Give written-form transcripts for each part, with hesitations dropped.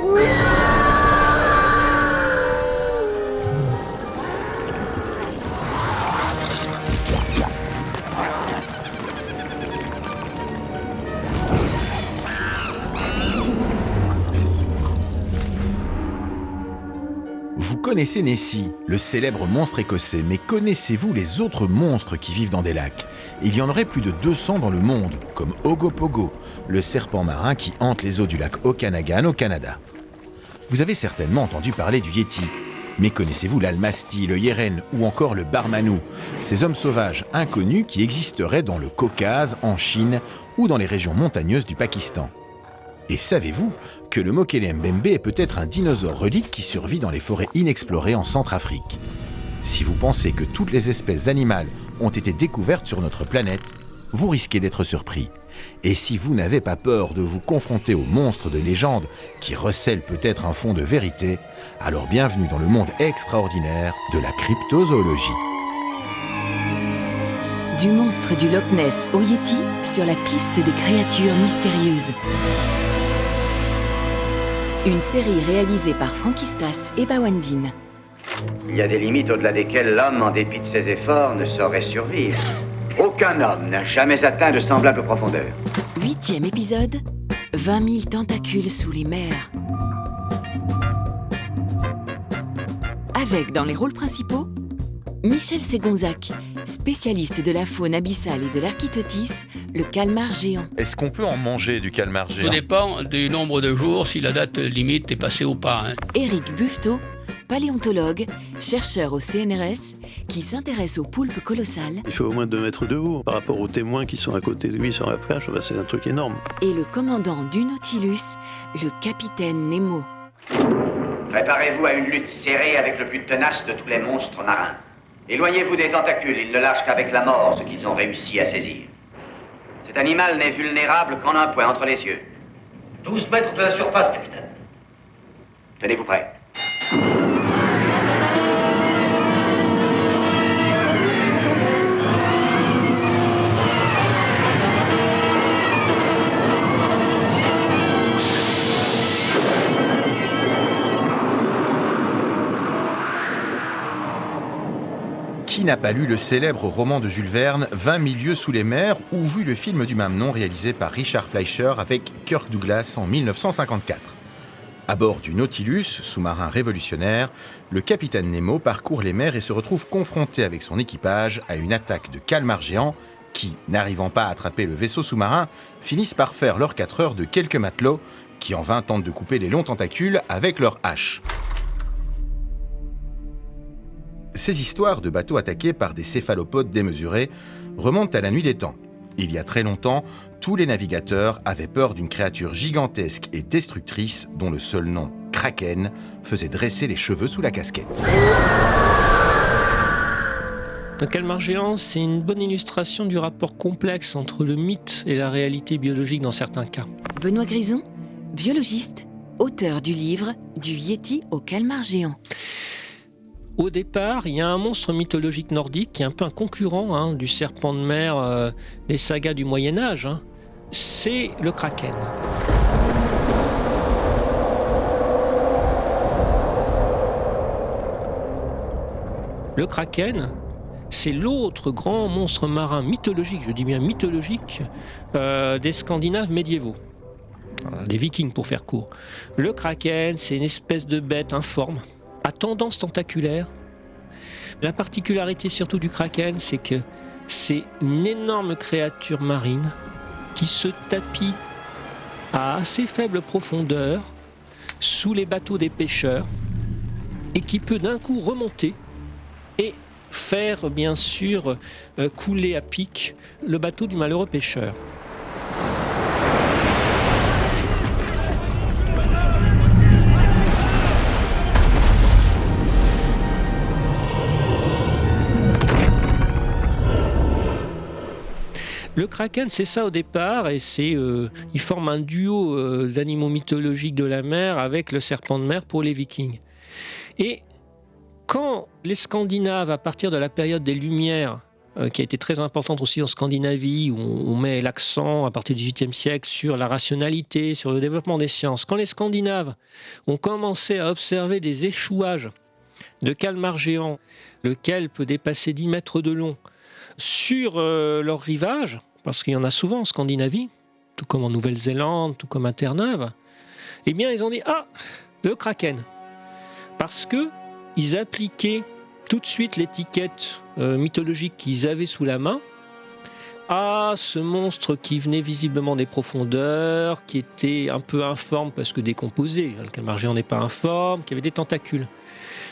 Vous connaissez Nessie, le célèbre monstre écossais, mais connaissez-vous les autres monstres qui vivent dans des lacs ? Il y en aurait plus de 200 dans le monde, comme Ogopogo, le serpent marin qui hante les eaux du lac Okanagan au Canada. Vous avez certainement entendu parler du Yéti, mais connaissez-vous l'Almasti, le Yeren ou encore le Barmanou, ces hommes sauvages inconnus qui existeraient dans le Caucase, en Chine ou dans les régions montagneuses du Pakistan ? Et savez-vous que le Mokele Mbembe est peut-être un dinosaure relique qui survit dans les forêts inexplorées en Centrafrique ? Si vous pensez que toutes les espèces animales ont été découvertes sur notre planète, vous risquez d'être surpris. Et si vous n'avez pas peur de vous confronter aux monstres de légende qui recèlent peut-être un fond de vérité, alors bienvenue dans le monde extraordinaire de la cryptozoologie. Du monstre du Loch Ness au Yéti, sur la piste des créatures mystérieuses. Une série réalisée par Frankistas et Bawandine. Il y a des limites au-delà desquelles l'homme, en dépit de ses efforts, ne saurait survivre. Aucun homme n'a jamais atteint de semblables profondeurs. 8e épisode, 20 000 tentacules sous les mers. Avec dans les rôles principaux, Michel Ségonzac, spécialiste de la faune abyssale et de l'architeutis, le calmar géant. Est-ce qu'on peut en manger du calmar géant ? Tout dépend du nombre de jours, si la date limite est passée ou pas. Éric Buffetot, paléontologue, chercheur au CNRS, qui s'intéresse aux poulpes colossales. Il fait au moins 2 mètres de haut. Par rapport aux témoins qui sont à côté de lui sur la plage, c'est un truc énorme. Et le commandant du Nautilus, le capitaine Nemo. Préparez-vous à une lutte serrée avec le plus tenace de tous les monstres marins. Éloignez-vous des tentacules, ils ne lâchent qu'avec la mort ce qu'ils ont réussi à saisir. Cet animal n'est vulnérable qu'en un point entre les yeux. 12 mètres de la surface, capitaine. Tenez-vous prêts. Qui n'a pas lu le célèbre roman de Jules Verne, 20 000 lieues sous les mers, ou vu le film du même nom réalisé par Richard Fleischer avec Kirk Douglas en 1954 ? À bord du Nautilus, sous-marin révolutionnaire, le capitaine Nemo parcourt les mers et se retrouve confronté avec son équipage à une attaque de calmars géants qui, n'arrivant pas à attraper le vaisseau sous-marin, finissent par faire leurs 4 heures de quelques matelots qui en vain tentent de couper les longs tentacules avec leurs haches. Ces histoires de bateaux attaqués par des céphalopodes démesurés remontent à la nuit des temps. Il y a très longtemps, tous les navigateurs avaient peur d'une créature gigantesque et destructrice dont le seul nom, Kraken, faisait dresser les cheveux sous la casquette. Le calmar géant, c'est une bonne illustration du rapport complexe entre le mythe et la réalité biologique dans certains cas. Benoît Grison, biologiste, auteur du livre « Du Yéti au calmar géant ». Au départ, il y a un monstre mythologique nordique qui est un peu un concurrent du serpent de mer des sagas du Moyen-Âge. C'est le Kraken. Le Kraken, c'est l'autre grand monstre marin mythologique, je dis bien mythologique, des Scandinaves médiévaux. Des Vikings pour faire court. Le Kraken, c'est une espèce de bête informe, à tendance tentaculaire. La particularité surtout du Kraken, c'est que c'est une énorme créature marine qui se tapit à assez faible profondeur sous les bateaux des pêcheurs et qui peut d'un coup remonter et faire bien sûr couler à pic le bateau du malheureux pêcheur. Le Kraken, c'est ça au départ, et il forme un duo d'animaux mythologiques de la mer avec le serpent de mer pour les Vikings. Et quand les Scandinaves, à partir de la période des Lumières, qui a été très importante aussi en Scandinavie, où on met l'accent à partir du XVIIIe siècle sur la rationalité, sur le développement des sciences. Quand les Scandinaves ont commencé à observer des échouages de calmars géants, lequel peut dépasser 10 mètres de long, sur leur rivage, parce qu'il y en a souvent en Scandinavie, tout comme en Nouvelle-Zélande, tout comme à Terre-Neuve, eh bien ils ont dit « Ah, le kraken !» Parce qu'ils appliquaient tout de suite l'étiquette mythologique qu'ils avaient sous la main à ce monstre qui venait visiblement des profondeurs, qui était un peu informe parce que décomposé. Le calmar géant n'est pas informe, qui avait des tentacules.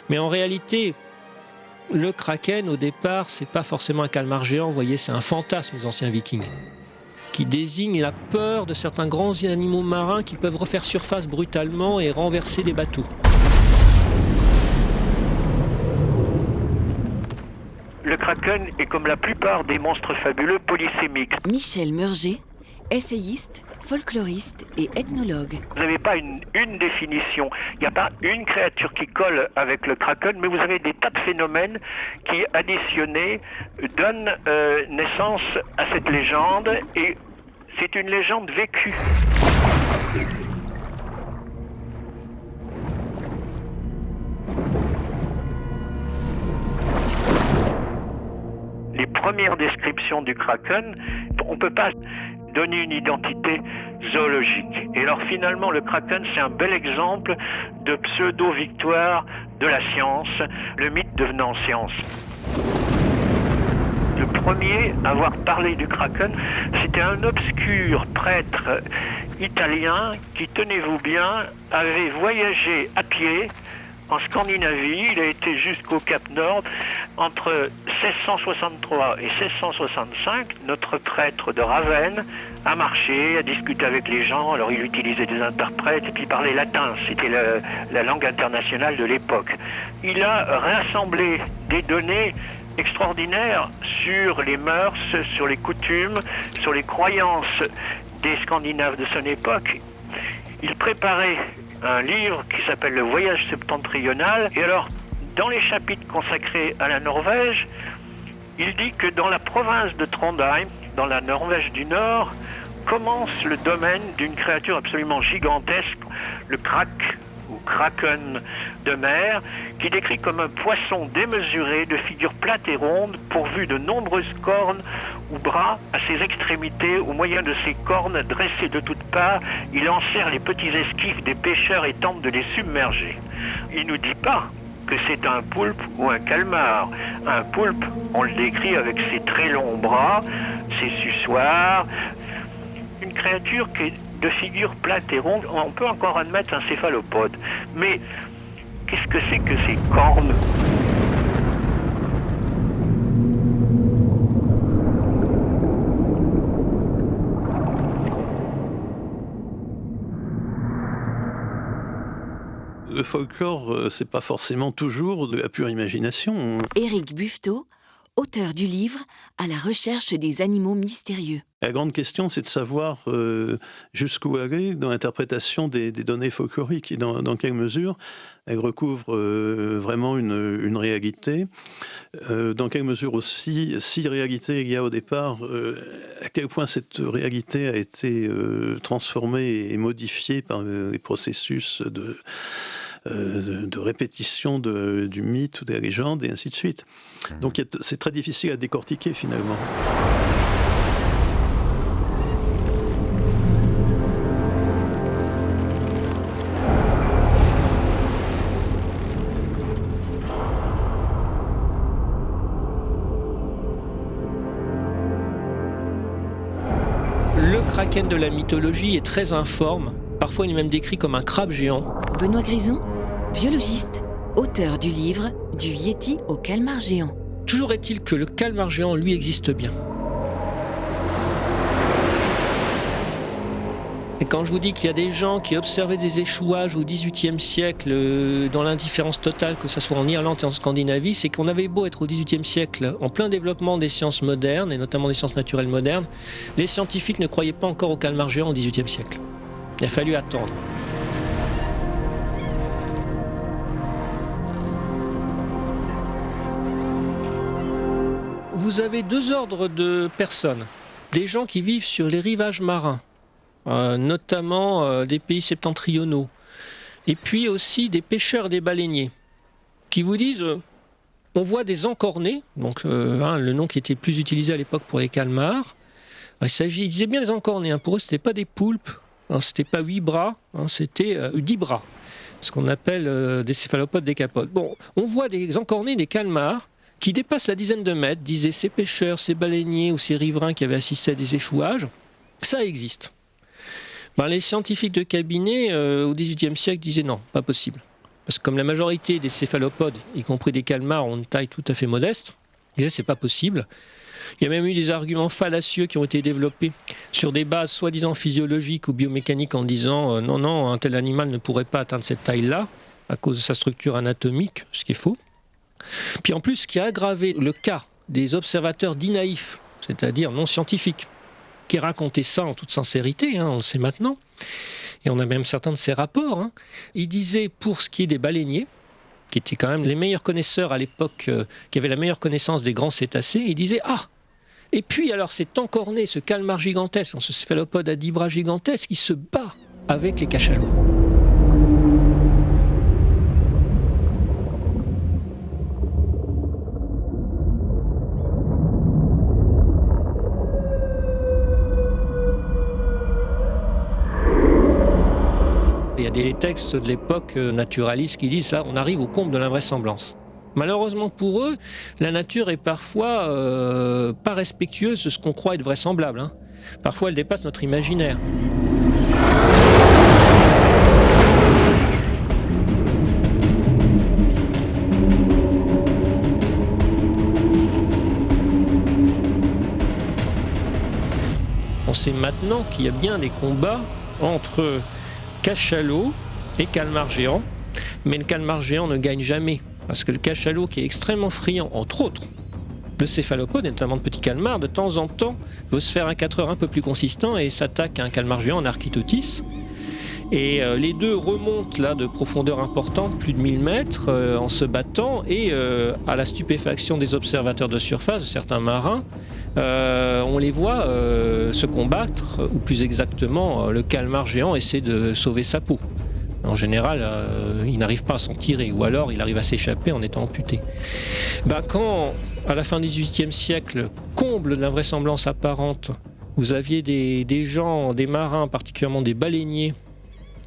Mais en réalité, le kraken, au départ, c'est pas forcément un calmar géant, vous voyez, c'est un fantasme des anciens vikings, qui désigne la peur de certains grands animaux marins qui peuvent refaire surface brutalement et renverser des bateaux. Le kraken est comme la plupart des monstres fabuleux polysémiques. Michel Meurger, essayiste, folkloriste et ethnologue. Vous n'avez pas une définition, il n'y a pas une créature qui colle avec le kraken, mais vous avez des tas de phénomènes qui, additionnés, donnent naissance à cette légende, et c'est une légende vécue. Les premières descriptions du kraken, on ne peut pas donner une identité zoologique. Et alors finalement, le kraken, c'est un bel exemple de pseudo-victoire de la science, le mythe devenant science. Le premier à avoir parlé du kraken, c'était un obscur prêtre italien qui, tenez-vous bien, avait voyagé à pied en Scandinavie. Il a été jusqu'au Cap Nord. Entre 1663 et 1665, notre prêtre de Ravenne a marché, a discuté avec les gens. Alors il utilisait des interprètes et puis il parlait latin. C'était la langue internationale de l'époque. Il a rassemblé des données extraordinaires sur les mœurs, sur les coutumes, sur les croyances des Scandinaves de son époque. Il préparait un livre qui s'appelle Le Voyage septentrional. Et alors, dans les chapitres consacrés à la Norvège, il dit que dans la province de Trondheim, dans la Norvège du Nord, commence le domaine d'une créature absolument gigantesque, le krak, ou kraken de mer, qui décrit comme un poisson démesuré de figure plate et ronde, pourvu de nombreuses cornes ou bras à ses extrémités. Au moyen de ses cornes dressées de toutes parts, il enserre les petits esquifs des pêcheurs et tente de les submerger. Il ne nous dit pas que c'est un poulpe ou un calmar. Un poulpe, on le décrit avec ses très longs bras, ses suçoirs, une créature qui est de figure plate et ronde. On peut encore admettre un céphalopode. Mais qu'est-ce que c'est que ces cornes ? Le folklore, c'est pas forcément toujours de la pure imagination. Éric Buffetot, auteur du livre « À la recherche des animaux mystérieux ». La grande question, c'est de savoir jusqu'où aller dans l'interprétation des données folkloriques et dans quelle mesure elles recouvrent vraiment une réalité. Dans quelle mesure aussi, si réalité il y a au départ, à quel point cette réalité a été transformée et modifiée par les processus de répétition du mythe ou de la légende, et ainsi de suite. Donc c'est très difficile à décortiquer finalement. Le kraken de la mythologie est très informe. Parfois, il est même décrit comme un crabe géant. Benoît Grison, biologiste, auteur du livre « Du Yéti au calmar géant ». Toujours est-il que le calmar géant, lui, existe bien. Et quand je vous dis qu'il y a des gens qui observaient des échouages au XVIIIe siècle dans l'indifférence totale, que ce soit en Irlande et en Scandinavie, c'est qu'on avait beau être au XVIIIe siècle en plein développement des sciences modernes, et notamment des sciences naturelles modernes, les scientifiques ne croyaient pas encore au calmar géant au XVIIIe siècle. Il a fallu attendre. vous avez deux ordres de personnes. Des gens qui vivent sur les rivages marins, notamment des pays septentrionaux, et puis aussi des pêcheurs, des baleiniers, qui vous disent on voit des encornés, donc le nom qui était plus utilisé à l'époque pour les calmars. Ils disaient bien les encornés, pour eux c'était pas des poulpes, c'était pas 8 bras, c'était 10 bras, ce qu'on appelle des céphalopodes décapodes. Bon, on voit des encornés, des calmars, qui dépassent la dizaine de mètres, disaient ces pêcheurs, ces baleiniers ou ces riverains qui avaient assisté à des échouages, ça existe. Les scientifiques de cabinet au XVIIIe siècle disaient non, pas possible. Parce que comme la majorité des céphalopodes, y compris des calmars, ont une taille tout à fait modeste, ils disaient c'est pas possible. Il y a même eu des arguments fallacieux qui ont été développés sur des bases soi-disant physiologiques ou biomécaniques en disant non, un tel animal ne pourrait pas atteindre cette taille-là à cause de sa structure anatomique, ce qui est faux. Puis en plus, ce qui a aggravé le cas des observateurs dits naïfs, c'est-à-dire non scientifiques, qui racontaient ça en toute sincérité, on le sait maintenant, et on a même certains de ces rapports, ils disaient pour ce qui est des baleiniers, qui étaient quand même les meilleurs connaisseurs à l'époque, qui avaient la meilleure connaissance des grands cétacés, ils disaient et puis alors cet encorné, ce calmar gigantesque, ce céphalopode à 10 bras gigantesque, il se bat avec les cachalots. Il y a des textes de l'époque naturalistes qui disent ça, on arrive au comble de l'invraisemblance. Malheureusement pour eux, la nature est parfois pas respectueuse de ce qu'on croit être vraisemblable. Parfois, elle dépasse notre imaginaire. On sait maintenant qu'il y a bien des combats entre cachalot et calmar géant, mais le calmar géant ne gagne jamais, parce que le cachalot, qui est extrêmement friand, entre autres, de céphalopode, et notamment de petits calmars, de temps en temps, veut se faire un 4 heures un peu plus consistant et s'attaque à un calmar géant en Architotis. Et les deux remontent là de profondeur importante, plus de 1000 mètres, en se battant, et à la stupéfaction des observateurs de surface, de certains marins, on les voit se combattre, ou plus exactement, le calmar géant essaie de sauver sa peau. En général, il n'arrive pas à s'en tirer, ou alors il arrive à s'échapper en étant amputé. Quand, à la fin du XVIIIe siècle, comble d'invraisemblance apparente, vous aviez des gens, des marins, particulièrement des baleiniers,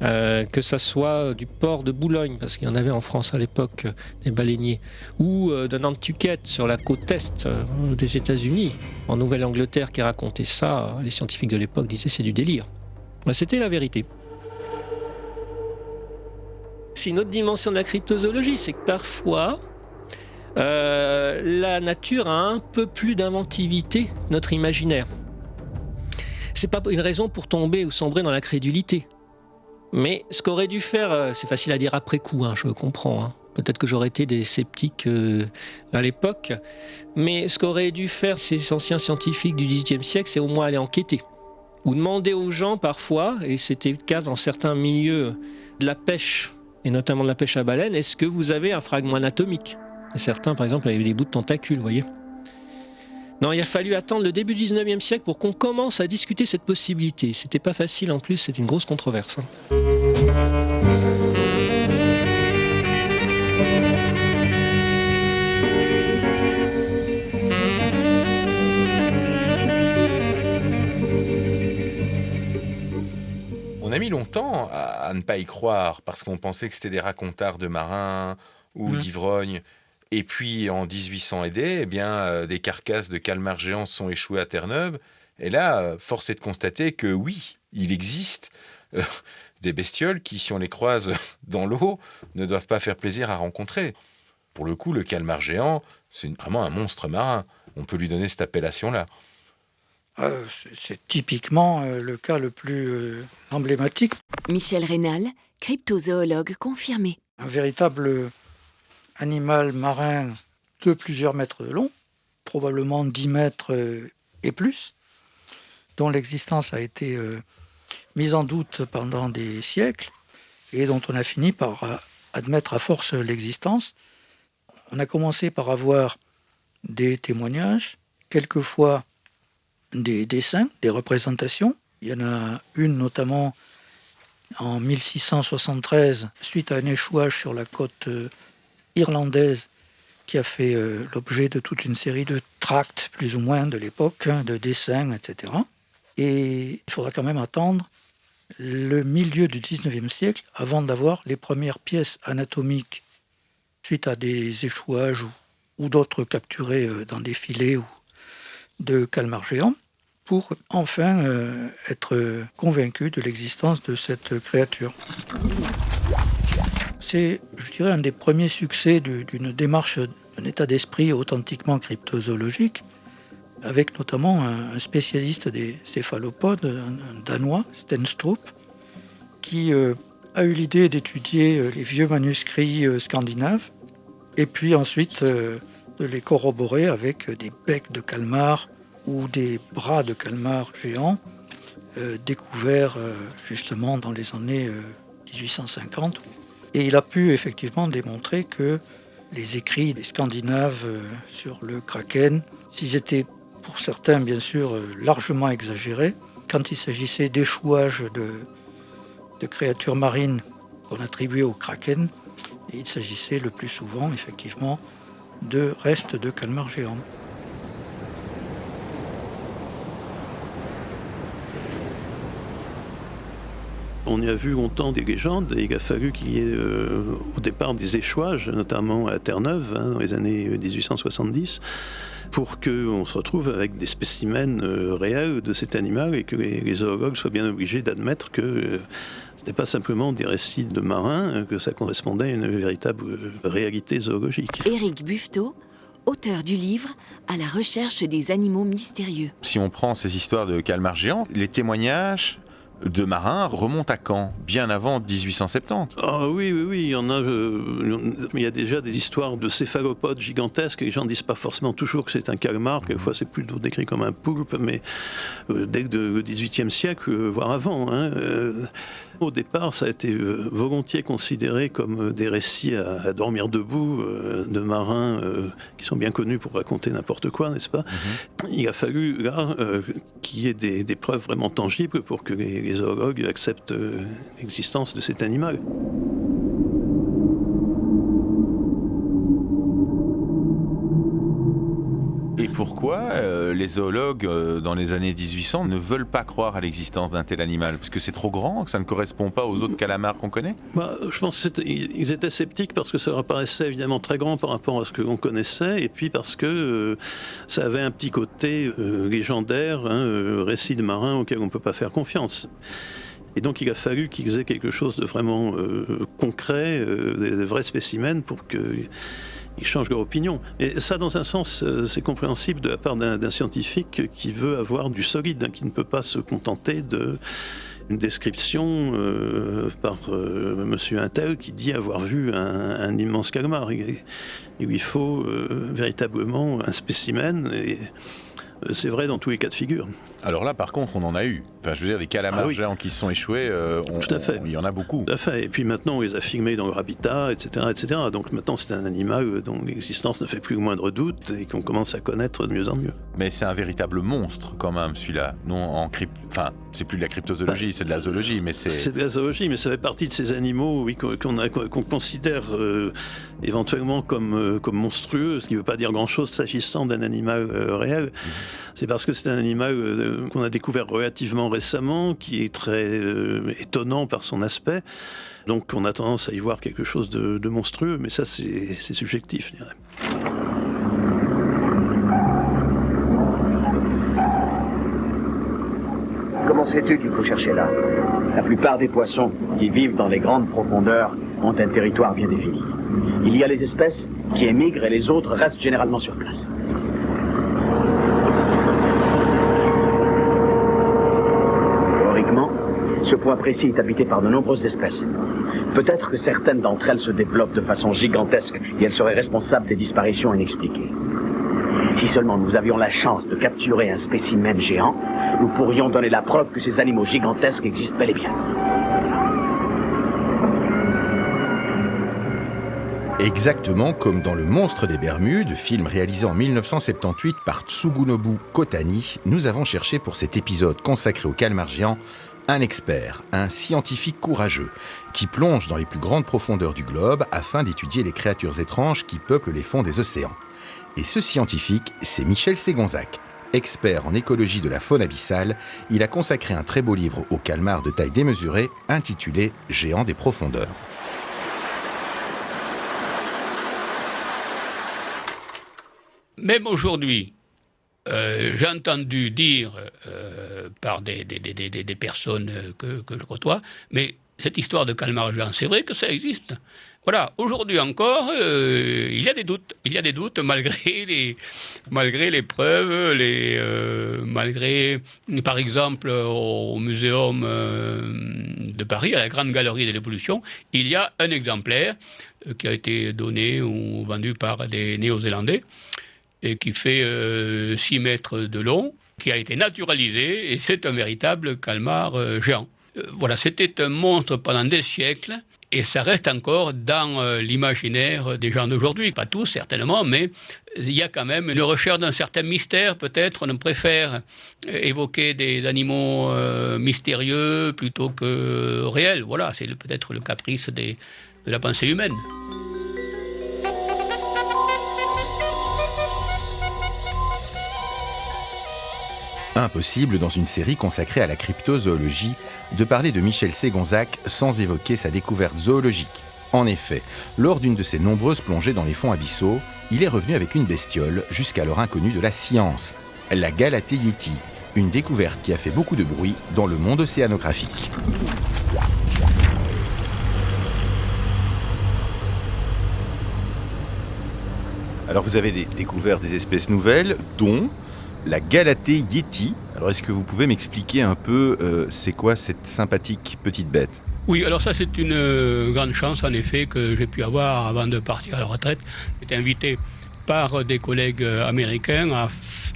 que ça soit du port de Boulogne, parce qu'il y en avait en France à l'époque, des baleiniers, ou de Nantucket sur la côte est des États-Unis, en Nouvelle-Angleterre, qui racontait ça, les scientifiques de l'époque disaient c'est du délire. C'était la vérité. C'est une autre dimension de la cryptozoologie, c'est que parfois, la nature a un peu plus d'inventivité que notre imaginaire. C'est pas une raison pour tomber ou sombrer dans la crédulité. Mais ce qu'aurait dû faire, c'est facile à dire après coup, je comprends. Peut-être que j'aurais été des sceptiques à l'époque. Mais ce qu'auraient dû faire ces anciens scientifiques du XVIIIe siècle, c'est au moins aller enquêter. Ou demander aux gens parfois, et c'était le cas dans certains milieux de la pêche, et notamment de la pêche à baleine, est-ce que vous avez un fragment anatomique ? Et certains, par exemple, avaient des bouts de tentacules, vous voyez. Non, il a fallu attendre le début du XIXe siècle pour qu'on commence à discuter cette possibilité. C'était pas facile en plus, c'était une grosse controverse. On a mis longtemps à ne pas y croire parce qu'on pensait que c'était des racontards de marins ou d'ivrognes. Et puis en 1800 et des, des carcasses de calmars géants sont échouées à Terre-Neuve. Et là, force est de constater que oui, il existe des bestioles qui, si on les croise dans l'eau, ne doivent pas faire plaisir à rencontrer. Pour le coup, le calmar géant, c'est vraiment un monstre marin. On peut lui donner cette appellation-là. C'est typiquement le cas le plus emblématique. Michel Rénal, cryptozoologue confirmé. Un véritable animal marin de plusieurs mètres de long, probablement 10 mètres et plus, dont l'existence a été mise en doute pendant des siècles et dont on a fini par admettre à force l'existence. On a commencé par avoir des témoignages quelquefois des dessins, des représentations. Il y en a une notamment en 1673, suite à un échouage sur la côte irlandaise, qui a fait l'objet de toute une série de tracts, plus ou moins, de l'époque, de dessins, etc. Et il faudra quand même attendre le milieu du 19e siècle avant d'avoir les premières pièces anatomiques suite à des échouages ou d'autres capturés dans des filets ou de calmars géants, pour enfin être convaincu de l'existence de cette créature. C'est, je dirais, un des premiers succès d'une démarche, d'un état d'esprit authentiquement cryptozoologique, avec notamment un spécialiste des céphalopodes, un Danois, Stenstrup, qui a eu l'idée d'étudier les vieux manuscrits scandinaves, et puis ensuite de les corroborer avec des becs de calmar ou des bras de calmar géants découverts justement dans les années 1850. Et il a pu effectivement démontrer que les écrits des Scandinaves sur le kraken, s'ils étaient pour certains bien sûr largement exagérés, quand il s'agissait d'échouages de créatures marines qu'on attribuait au kraken, il s'agissait le plus souvent effectivement de restes de calmars géants. On y a vu longtemps des légendes et il a fallu qu'il y ait au départ des échouages, notamment à Terre-Neuve, dans les années 1870, pour qu'on se retrouve avec des spécimens réels de cet animal et que les zoologues soient bien obligés d'admettre que ce n'était pas simplement des récits de marins, que ça correspondait à une véritable réalité zoologique. Éric Buffetot, auteur du livre « À la recherche des animaux mystérieux ». Si on prend ces histoires de calmars géants, les témoignages de marins remontent à quand ? Bien avant 1870. Ah oui, il y en a. Il y a déjà des histoires de céphalopodes gigantesques. Les gens ne disent pas forcément toujours que c'est un calmar. Quelquefois, c'est plutôt décrit comme un poulpe, mais dès le XVIIIe siècle, voire avant. Au départ, ça a été volontiers considéré comme des récits à dormir debout de marins qui sont bien connus pour raconter n'importe quoi, n'est-ce pas ? Il a fallu, là, qu'il y ait des preuves vraiment tangibles pour que les zoologues acceptent l'existence de cet animal. Et pourquoi les zoologues, dans les années 1800, ne veulent pas croire à l'existence d'un tel animal ? Parce que c'est trop grand, que ça ne correspond pas aux autres calamars qu'on connaît ? Je pense qu'ils étaient sceptiques parce que ça leur paraissait évidemment très grand par rapport à ce que l'on connaissait, et puis parce que ça avait un petit côté légendaire, récit de marins auquel on ne peut pas faire confiance. Et donc il a fallu qu'ils aient quelque chose de vraiment concret, des vrais spécimens pour qu'ils changent leur opinion. Et ça, dans un sens, c'est compréhensible de la part d'un scientifique qui veut avoir du solide, qui ne peut pas se contenter d'une description par monsieur Intel qui dit avoir vu un immense calmar. Il lui faut véritablement un spécimen, et c'est vrai dans tous les cas de figure. Alors là, par contre, on en a eu. Enfin, je veux dire, des calamars géants qui se sont échoués, tout à fait. Il y en a beaucoup. Tout à fait. Et puis maintenant, on les a filmés dans leur habitat, etc., etc. Donc maintenant, c'est un animal dont l'existence ne fait plus le moindre doute et qu'on commence à connaître de mieux en mieux. Mais c'est un véritable monstre, quand même, celui-là. Non, enfin, c'est plus de la cryptozoologie, c'est de la zoologie, mais c'est de la zoologie, mais ça fait partie de ces animaux, oui, qu'on considère éventuellement comme monstrueux, ce qui ne veut pas dire grand-chose s'agissant d'un animal réel. C'est parce que c'est un animal qu'on a découvert relativement récemment, qui est très étonnant par son aspect. Donc on a tendance à y voir quelque chose de monstrueux, mais ça c'est subjectif, je dirais. Comment sais-tu qu'il faut chercher là ? La plupart des poissons qui vivent dans les grandes profondeurs ont un territoire bien défini. Il y a les espèces qui émigrent et les autres restent généralement sur place. Ce point précis est habité par de nombreuses espèces. Peut-être que certaines d'entre elles se développent de façon gigantesque et elles seraient responsables des disparitions inexpliquées. Si seulement nous avions la chance de capturer un spécimen géant, nous pourrions donner la preuve que ces animaux gigantesques existent bel et bien. Exactement comme dans Le Monstre des Bermudes, film réalisé en 1978 par Tsugunobu Kotani, nous avons cherché pour cet épisode consacré au calmar géant un expert, un scientifique courageux, qui plonge dans les plus grandes profondeurs du globe afin d'étudier les créatures étranges qui peuplent les fonds des océans. Et ce scientifique, c'est Michel Ségonzac. Expert en écologie de la faune abyssale, il a consacré un très beau livre au calmar de taille démesurée, intitulé « Géant des profondeurs ». Même aujourd'hui, j'ai entendu dire par des personnes que je côtoie, mais cette histoire de calmar géant, c'est vrai que ça existe. Voilà, aujourd'hui encore, il y a des doutes, malgré les preuves, malgré, par exemple, au Muséum de Paris, à la Grande Galerie de l'Évolution, il y a un exemplaire qui a été donné ou vendu par des Néo-Zélandais, et qui fait 6 mètres de long, qui a été naturalisé, et c'est un véritable calmar géant. Voilà, c'était un monstre pendant des siècles, et ça reste encore dans l'imaginaire des gens d'aujourd'hui. Pas tous, certainement, mais il y a quand même une recherche d'un certain mystère, peut-être. On préfère évoquer des animaux mystérieux plutôt que réels. Voilà, c'est peut-être le caprice de la pensée humaine. Impossible, dans une série consacrée à la cryptozoologie, de parler de Michel Ségonzac sans évoquer sa découverte zoologique. En effet, lors d'une de ses nombreuses plongées dans les fonds abyssaux, il est revenu avec une bestiole jusqu'alors inconnue de la science, la Galatée yéti, une découverte qui a fait beaucoup de bruit dans le monde océanographique. Alors vous avez découvert des espèces nouvelles, dont la Galatée yéti. Alors est-ce que vous pouvez m'expliquer un peu c'est quoi cette sympathique petite bête ? Oui, alors ça c'est une grande chance en effet que j'ai pu avoir avant de partir à la retraite. J'étais invité par des collègues américains à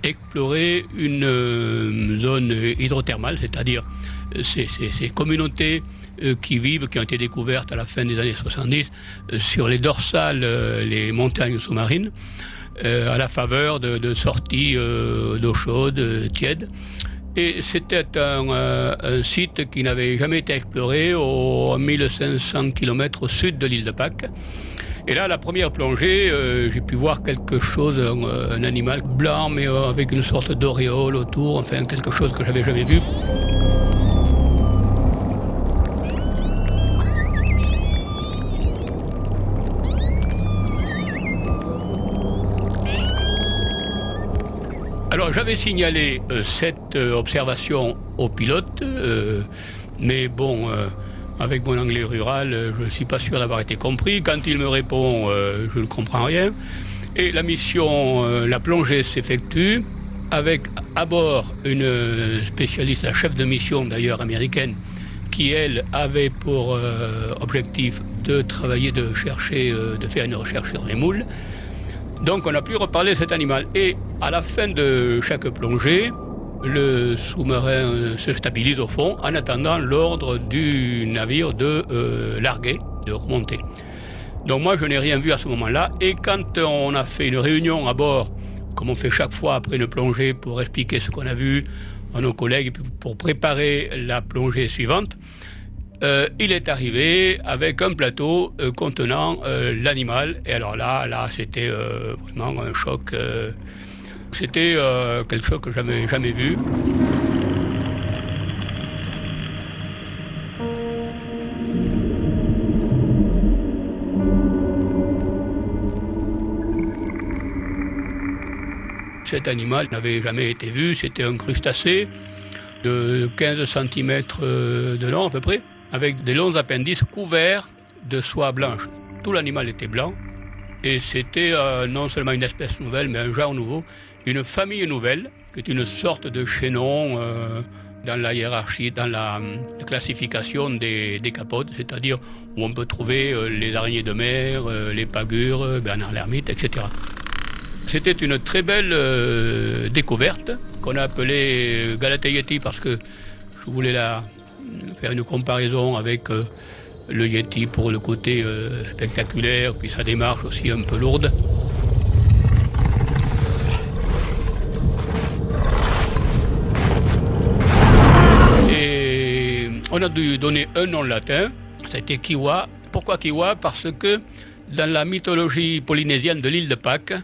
explorer une zone hydrothermale, c'est-à-dire ces communautés qui ont été découvertes à la fin des années 70 sur les dorsales, les montagnes sous-marines, à la faveur de sorties d'eau chaude, tiède. Et c'était un site qui n'avait jamais été exploré à 1500 km au sud de l'île de Pâques. Et là, la première plongée, j'ai pu voir quelque chose, un animal blanc, mais avec une sorte d'auréole autour, enfin quelque chose que je n'avais jamais vu. Alors j'avais signalé cette observation au pilote, mais bon, avec mon anglais rural, je ne suis pas sûr d'avoir été compris. Quand il me répond, je ne comprends rien. Et la mission, la plongée s'effectue avec à bord une spécialiste, la chef de mission d'ailleurs américaine, qui elle avait pour objectif de travailler, de faire une recherche sur les moules. Donc on a pu reparler de cet animal. Et à la fin de chaque plongée, le sous-marin se stabilise au fond en attendant l'ordre du navire de larguer, de remonter. Donc moi je n'ai rien vu à ce moment-là. Et quand on a fait une réunion à bord, comme on fait chaque fois après une plongée pour expliquer ce qu'on a vu à nos collègues pour préparer la plongée suivante, il est arrivé avec un plateau contenant l'animal. Et alors là c'était vraiment un choc. C'était quelque chose que je n'avais jamais vu. Cet animal n'avait jamais été vu. C'était un crustacé de 15 cm de long à peu près, avec des longs appendices couverts de soie blanche. Tout l'animal était blanc, et c'était non seulement une espèce nouvelle, mais un genre nouveau, une famille nouvelle, qui est une sorte de chaînon dans la hiérarchie, dans la classification des décapodes, c'est-à-dire où on peut trouver les araignées de mer, les pagures, Bernard l'ermite, etc. C'était une très belle découverte, qu'on a appelée Galatée yéti, parce que je voulais faire une comparaison avec Le Yeti pour le côté spectaculaire, puis sa démarche aussi un peu lourde. Et on a dû donner un nom latin, ça a été Kiwa. Pourquoi Kiwa? Parce que dans la mythologie polynésienne de l'île de Pâques,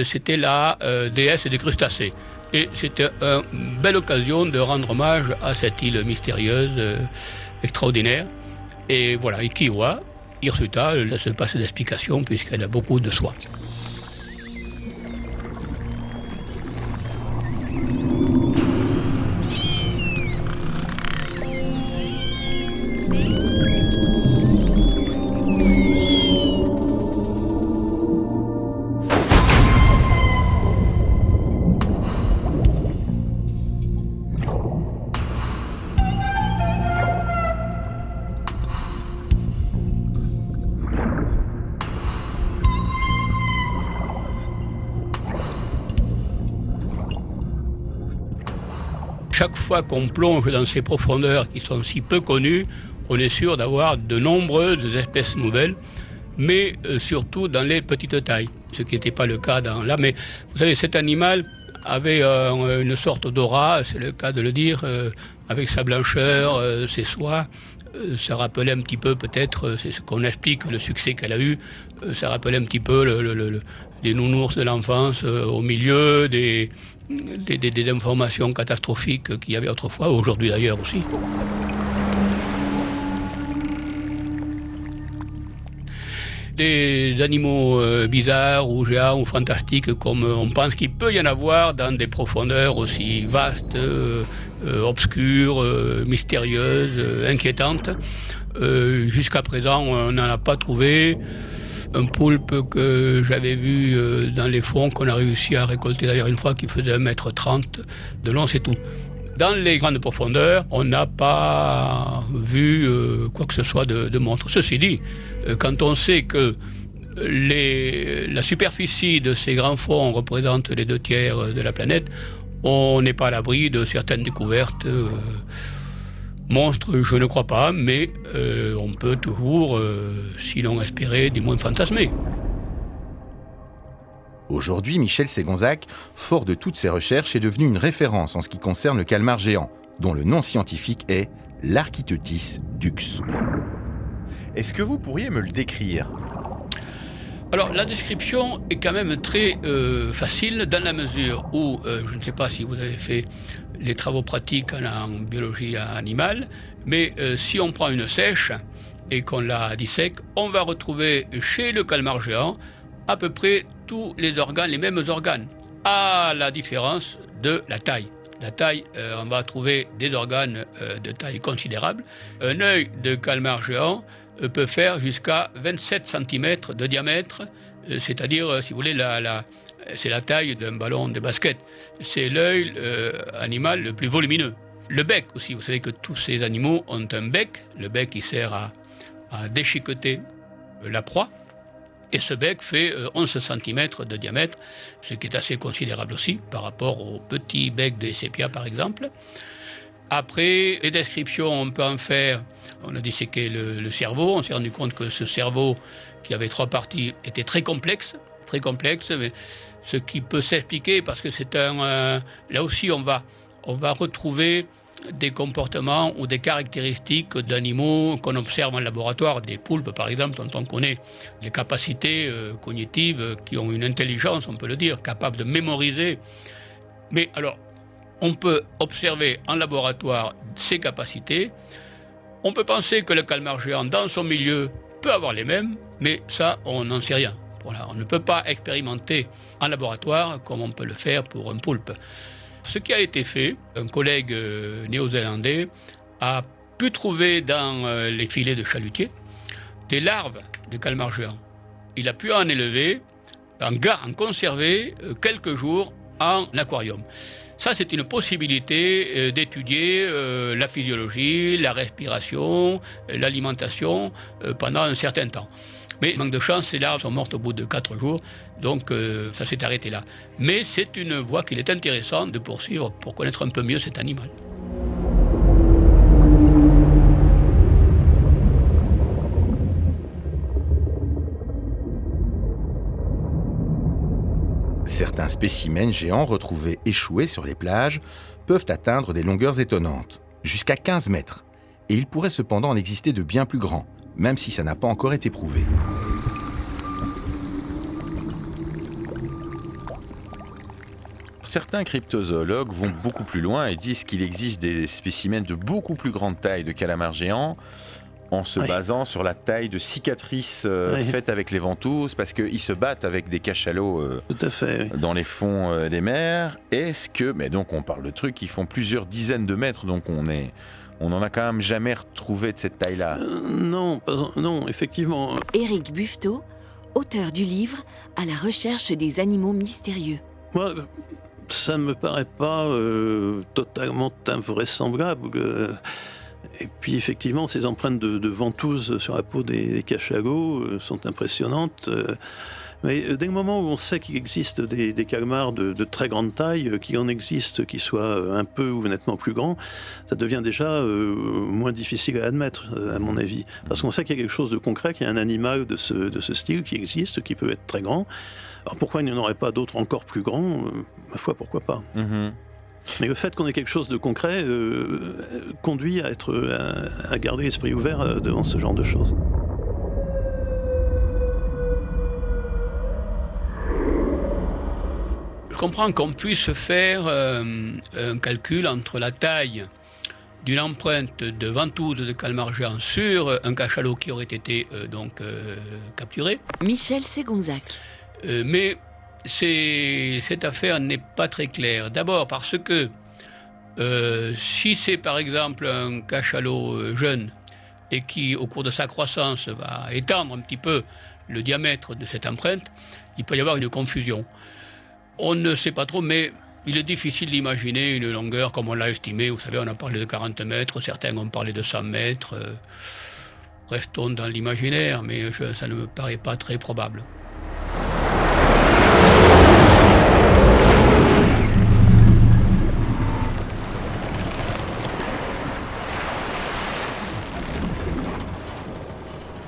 c'était la déesse des crustacés. Et c'était une belle occasion de rendre hommage à cette île mystérieuse, extraordinaire. Et voilà, Kiwa, Hirsuta, ça se passe d'explication puisqu'elle a beaucoup de soie. Chaque fois qu'on plonge dans ces profondeurs qui sont si peu connues, on est sûr d'avoir de nombreuses espèces nouvelles, mais surtout dans les petites tailles, ce qui n'était pas le cas là. Mais vous savez, cet animal avait une sorte d'aura, c'est le cas de le dire, avec sa blancheur, ses soies. Ça rappelait un petit peu peut-être, c'est ce qu'on explique, le succès qu'elle a eu, ça rappelait un petit peu les nounours de l'enfance au milieu des informations catastrophiques qu'il y avait autrefois, aujourd'hui d'ailleurs aussi. Des animaux bizarres ou géants ou fantastiques comme on pense qu'il peut y en avoir dans des profondeurs aussi vastes, obscures, mystérieuses, inquiétantes. Jusqu'à présent, on n'en a pas trouvé. Un poulpe que j'avais vu dans les fonds, qu'on a réussi à récolter d'ailleurs une fois, qui faisait 1,30 m de long, c'est tout. Dans les grandes profondeurs, on n'a pas vu quoi que ce soit de monstre. Ceci dit, quand on sait que la superficie de ces grands fonds représente les 2/3 de la planète, on n'est pas à l'abri de certaines découvertes. Monstres, je ne crois pas, mais on peut toujours, sinon espérer, du moins fantasmer. Aujourd'hui, Michel Ségonzac, fort de toutes ses recherches, est devenu une référence en ce qui concerne le calmar géant, dont le nom scientifique est l'Architeuthis dux. Est-ce que vous pourriez me le décrire ? Alors, la description est quand même très facile dans la mesure où, je ne sais pas si vous avez fait les travaux pratiques en biologie animale, mais si on prend une sèche et qu'on la dissèque, on va retrouver chez le calmar géant à peu près tous les organes, les mêmes organes, à la différence de la taille. La taille, on va trouver des organes de taille considérable. Un œil de calmar géant peut faire jusqu'à 27 cm de diamètre, c'est-à-dire, si vous voulez, c'est la taille d'un ballon de basket. C'est l'œil animal le plus volumineux. Le bec aussi, vous savez que tous ces animaux ont un bec. Le bec qui sert à déchiqueter la proie. Et ce bec fait 11 cm de diamètre, ce qui est assez considérable aussi par rapport au petit bec des sépias par exemple. Après, les descriptions, on peut en faire. On a disséqué le cerveau, on s'est rendu compte que ce cerveau, qui avait 3 parties, était très complexe, mais ce qui peut s'expliquer parce que c'est là aussi, on va retrouver des comportements ou des caractéristiques d'animaux qu'on observe en laboratoire, des poulpes par exemple, dont on connaît les capacités cognitives, qui ont une intelligence, on peut le dire, capable de mémoriser. Mais alors, on peut observer en laboratoire ces capacités. On peut penser que le calmar géant, dans son milieu, peut avoir les mêmes, mais ça, on n'en sait rien. Voilà, on ne peut pas expérimenter en laboratoire comme on peut le faire pour un poulpe. Ce qui a été fait, un collègue néo-zélandais a pu trouver dans les filets de chalutiers des larves de calmar géant. Il a pu en élever, en conserver quelques jours en aquarium. Ça, c'est une possibilité d'étudier la physiologie, la respiration, l'alimentation pendant un certain temps. Mais manque de chance, ces larves sont mortes au bout de 4 jours, donc ça s'est arrêté là. Mais c'est une voie qu'il est intéressant de poursuivre pour connaître un peu mieux cet animal. Certains spécimens géants retrouvés échoués sur les plages peuvent atteindre des longueurs étonnantes, jusqu'à 15 mètres. Et il pourrait cependant en exister de bien plus grands, même si ça n'a pas encore été prouvé. Certains cryptozoologues vont beaucoup plus loin et disent qu'il existe des spécimens de beaucoup plus grande taille de calamars géants en se basant sur la taille de cicatrices faites avec les ventouses, parce qu'ils se battent avec des cachalots Tout à fait, dans les fonds des mers. Est-ce que... Mais donc on parle de trucs qui font plusieurs dizaines de mètres, donc on n'en a quand même jamais retrouvé de cette taille-là. Non, effectivement. Éric Buffetot, auteur du livre « À la recherche des animaux mystérieux ». Moi, ça ne me paraît pas totalement invraisemblable. Et puis effectivement, ces empreintes de ventouses sur la peau des cachalots sont impressionnantes. Mais dès le moment où on sait qu'il existe des calmars de très grande taille, qu'il en existe qui soient un peu ou nettement plus grands, ça devient déjà moins difficile à admettre, à mon avis. Parce qu'on sait qu'il y a quelque chose de concret, qu'il y a un animal de ce style qui existe, qui peut être très grand. Alors pourquoi il n'y en aurait pas d'autres encore plus grands ? Ma foi, pourquoi pas ? Mais le fait qu'on ait quelque chose de concret conduit à garder l'esprit ouvert devant ce genre de choses. Je comprends qu'on puisse faire un calcul entre la taille d'une empreinte de ventouse de calmar géant sur un cachalot qui aurait été capturé. Michel Ségonzac. Mais cette affaire n'est pas très claire. D'abord parce que si c'est par exemple un cachalot jeune et qui, au cours de sa croissance, va étendre un petit peu le diamètre de cette empreinte, il peut y avoir une confusion. On ne sait pas trop, mais il est difficile d'imaginer une longueur comme on l'a estimé. Vous savez, on a parlé de 40 mètres, certains ont parlé de 100 mètres. Restons dans l'imaginaire, mais ça ne me paraît pas très probable.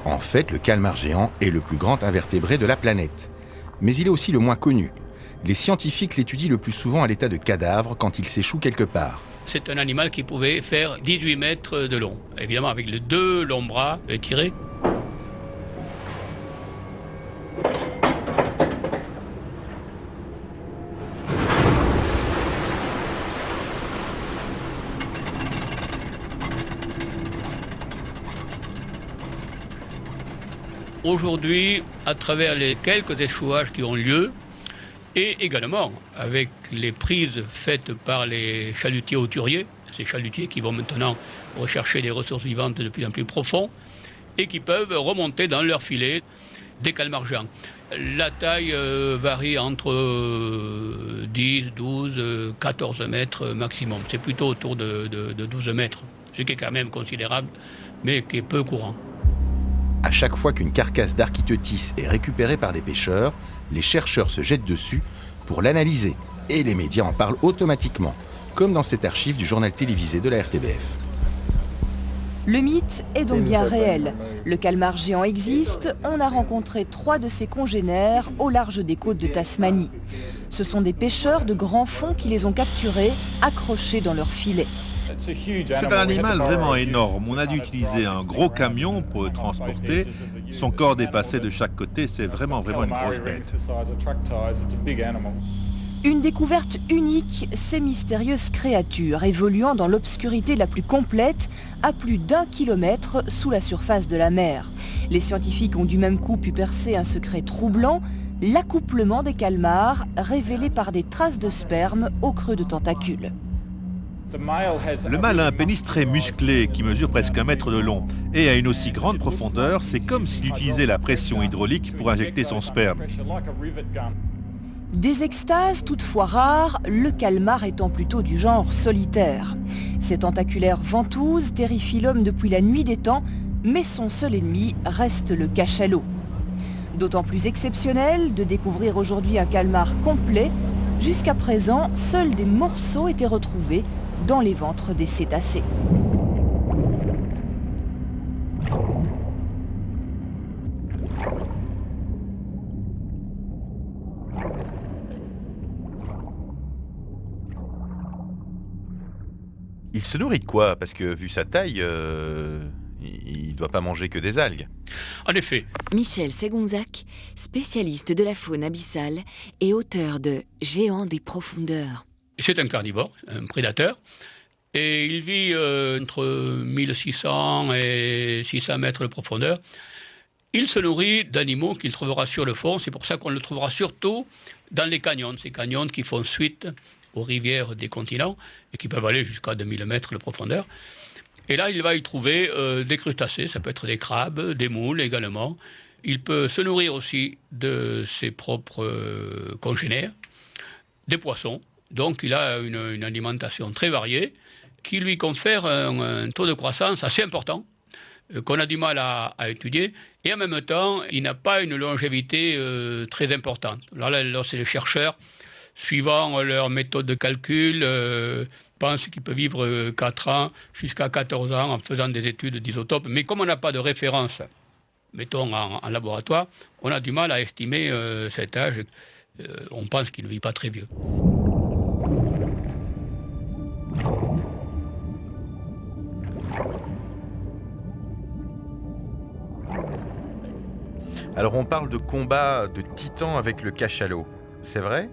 En fait, le calmar géant est le plus grand invertébré de la planète. Mais il est aussi le moins connu. Les scientifiques l'étudient le plus souvent à l'état de cadavre quand il s'échoue quelque part. C'est un animal qui pouvait faire 18 mètres de long. Évidemment, avec les deux longs bras étirés. Aujourd'hui, à travers les quelques échouages qui ont lieu, et également avec les prises faites par les chalutiers hauturiers, ces chalutiers qui vont maintenant rechercher des ressources vivantes de plus en plus profondes et qui peuvent remonter dans leur filet des calmars géants. La taille varie entre 10, 12, 14 mètres maximum. C'est plutôt autour de 12 mètres, ce qui est quand même considérable, mais qui est peu courant. À chaque fois qu'une carcasse d'Architeuthis est récupérée par des pêcheurs, les chercheurs se jettent dessus pour l'analyser. Et les médias en parlent automatiquement, comme dans cette archive du journal télévisé de la RTBF. Le mythe est donc bien réel. Le calmar géant existe, on a rencontré 3 de ses congénères au large des côtes de Tasmanie. Ce sont des pêcheurs de grands fonds qui les ont capturés, accrochés dans leurs filets. C'est un animal vraiment énorme. On a dû utiliser un gros camion pour le transporter. Son corps dépassait de chaque côté. C'est vraiment une grosse bête. Une découverte unique, ces mystérieuses créatures évoluant dans l'obscurité la plus complète, à plus d'1 kilomètre sous la surface de la mer. Les scientifiques ont du même coup pu percer un secret troublant, l'accouplement des calmars révélé par des traces de sperme au creux de tentacules. Le mâle a un pénis très musclé qui mesure presque 1 mètre de long et à une aussi grande profondeur, c'est comme s'il utilisait la pression hydraulique pour injecter son sperme. Des extases toutefois rares, le calmar étant plutôt du genre solitaire. Ses tentaculaires ventouses terrifient l'homme depuis la nuit des temps, mais son seul ennemi reste le cachalot. D'autant plus exceptionnel de découvrir aujourd'hui un calmar complet. Jusqu'à présent, seuls des morceaux étaient retrouvés dans les ventres des cétacés. il se nourrit de quoi? Parce que vu sa taille, il ne doit pas manger que des algues. En effet. Michel Segonzac, spécialiste de la faune abyssale et auteur de Géant des profondeurs. C'est un carnivore, un prédateur. Et il vit entre 1600 et 600 mètres de profondeur. Il se nourrit d'animaux qu'il trouvera sur le fond. C'est pour ça qu'on le trouvera surtout dans les canyons. Ces canyons qui font suite aux rivières des continents et qui peuvent aller jusqu'à 2000 mètres de profondeur. Et là, il va y trouver des crustacés. Ça peut être des crabes, des moules également. Il peut se nourrir aussi de ses propres congénères, des poissons. Donc, il a une alimentation très variée qui lui confère un taux de croissance assez important qu'on a du mal à étudier. Et en même temps, il n'a pas une longévité très importante. Alors là, c'est les chercheurs, suivant leur méthode de calcul, pensent qu'il peut vivre 4 ans jusqu'à 14 ans en faisant des études d'isotopes. Mais comme on n'a pas de référence, mettons en laboratoire, on a du mal à estimer cet âge. On pense qu'il ne vit pas très vieux. Alors on parle de combat de titans avec le cachalot. C'est vrai?